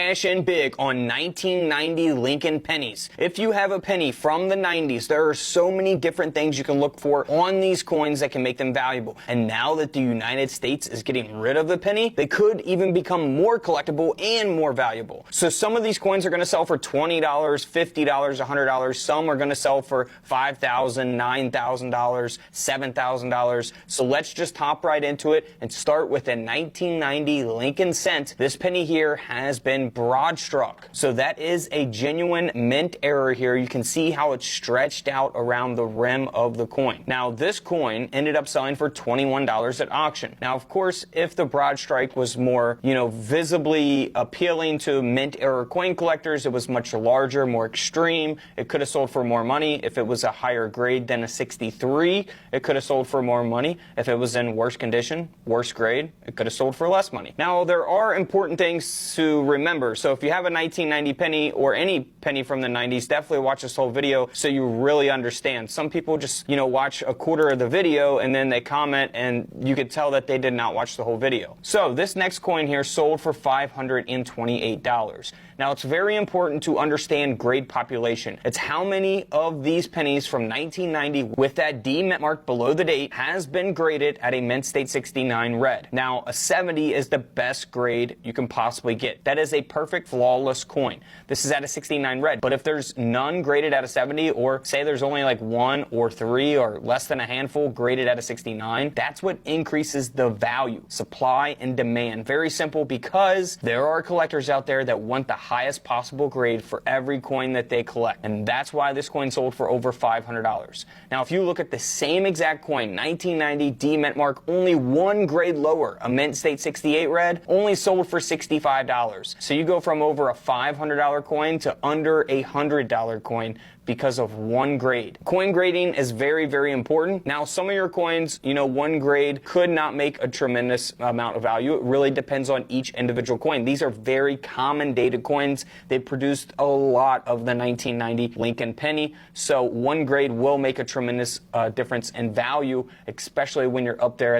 cash in big on 1990 Lincoln pennies. If you have a penny from the 90s, there are so many different things you can look for on these coins that can make them valuable. And now that the United States is getting rid of the penny, they could even become more collectible and more valuable. So some of these coins are going to sell for $20, $50, $100. Some are going to sell for $5,000, $9,000, $7,000. So let's just hop right into it and start with a 1990 Lincoln cent. This penny here has been broad struck. So that is a genuine mint error here. You can see how it's stretched out around the rim of the coin. Now this coin ended up selling for $21 at auction. Now of course, if the broad strike was more, visibly appealing to mint error coin collectors, it was much larger, more extreme. It could have sold for more money. If it was a higher grade than a 63, it could have sold for more money. If it was in worse condition, worse grade, it could have sold for less money. Now, there are important things to remember. So if you have a 1990 penny or any penny from the 90s, definitely watch this whole video so you really understand. Some people just, watch a quarter of the video and then they comment and you could tell that they did not watch the whole video. So this next coin here sold for $528. Now, it's very important to understand grade population. It's how many of these pennies from 1990 with that D mint mark below the date has been graded at a mint state 69 red. Now, a 70 is the best grade you can possibly get. That is a perfect flawless coin. This is at a 69 red. But if there's none graded at a 70, or say there's only like 1 or 3 or less than a handful graded at a 69, that's what increases the value, supply and demand. Very simple, because there are collectors out there that want the highest possible grade for every coin that they collect. And that's why this coin sold for over $500. Now, if you look at the same exact coin, 1990 D mint mark, only one grade lower, a mint state 68 red, only sold for $65. So you go from over a $500 coin to under a $100 coin because of one grade. Coin grading is very, very important. Now, some of your coins, one grade could not make a tremendous amount of value. It really depends on each individual coin. These are very common dated coins. They produced a lot of the 1990 Lincoln penny. So one grade will make a tremendous difference in value, especially when you're up there